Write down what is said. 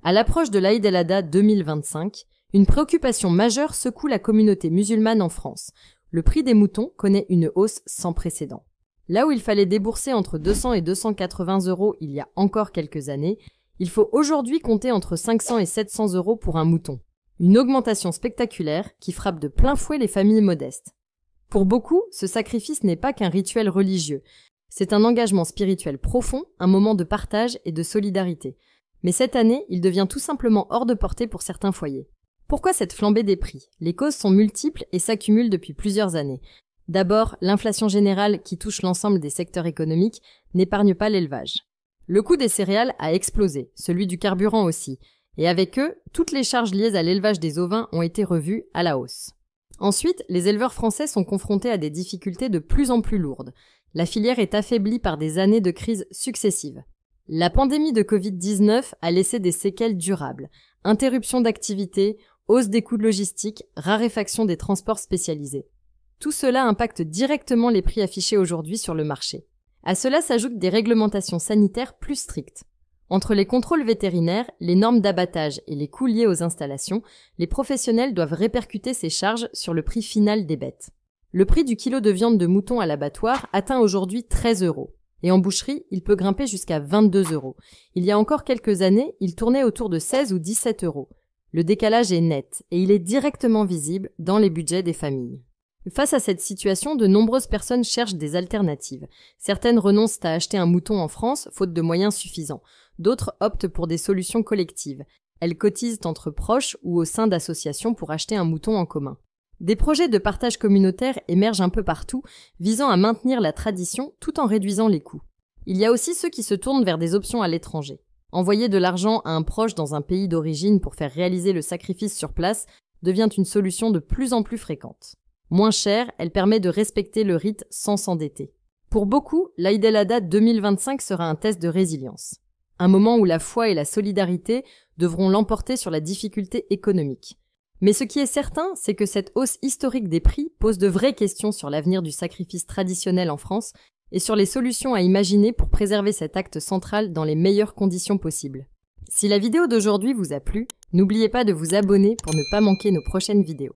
À l'approche de l'Aïd el-Adha 2025, une préoccupation majeure secoue la communauté musulmane en France. Le prix des moutons connaît une hausse sans précédent. Là où il fallait débourser entre 200 et 280 € il y a encore quelques années, il faut aujourd'hui compter entre 500 et 700 € pour un mouton. Une augmentation spectaculaire qui frappe de plein fouet les familles modestes. Pour beaucoup, ce sacrifice n'est pas qu'un rituel religieux. C'est un engagement spirituel profond, un moment de partage et de solidarité. Mais cette année, il devient tout simplement hors de portée pour certains foyers. Pourquoi cette flambée des prix? Les causes sont multiples et s'accumulent depuis plusieurs années. D'abord, l'inflation générale qui touche l'ensemble des secteurs économiques n'épargne pas l'élevage. Le coût des céréales a explosé, celui du carburant aussi, et avec eux, toutes les charges liées à l'élevage des ovins ont été revues à la hausse. Ensuite, les éleveurs français sont confrontés à des difficultés de plus en plus lourdes. La filière est affaiblie par des années de crise successives. La pandémie de Covid-19 a laissé des séquelles durables. Interruption d'activité, hausse des coûts de logistique, raréfaction des transports spécialisés. Tout cela impacte directement les prix affichés aujourd'hui sur le marché. À cela s'ajoutent des réglementations sanitaires plus strictes. Entre les contrôles vétérinaires, les normes d'abattage et les coûts liés aux installations, les professionnels doivent répercuter ces charges sur le prix final des bêtes. Le prix du kilo de viande de mouton à l'abattoir atteint aujourd'hui 13 €. Et en boucherie, il peut grimper jusqu'à 22 €. Il y a encore quelques années, il tournait autour de 16 ou 17 €. Le décalage est net et il est directement visible dans les budgets des familles. Face à cette situation, de nombreuses personnes cherchent des alternatives. Certaines renoncent à acheter un mouton en France, faute de moyens suffisants. D'autres optent pour des solutions collectives. Elles cotisent entre proches ou au sein d'associations pour acheter un mouton en commun. Des projets de partage communautaire émergent un peu partout, visant à maintenir la tradition tout en réduisant les coûts. Il y a aussi ceux qui se tournent vers des options à l'étranger. Envoyer de l'argent à un proche dans un pays d'origine pour faire réaliser le sacrifice sur place devient une solution de plus en plus fréquente. Moins chère, elle permet de respecter le rite sans s'endetter. Pour beaucoup, l'Aïd el-Adha 2025 sera un test de résilience. Un moment où la foi et la solidarité devront l'emporter sur la difficulté économique. Mais ce qui est certain, c'est que cette hausse historique des prix pose de vraies questions sur l'avenir du sacrifice traditionnel en France et sur les solutions à imaginer pour préserver cet acte central dans les meilleures conditions possibles. Si la vidéo d'aujourd'hui vous a plu, n'oubliez pas de vous abonner pour ne pas manquer nos prochaines vidéos.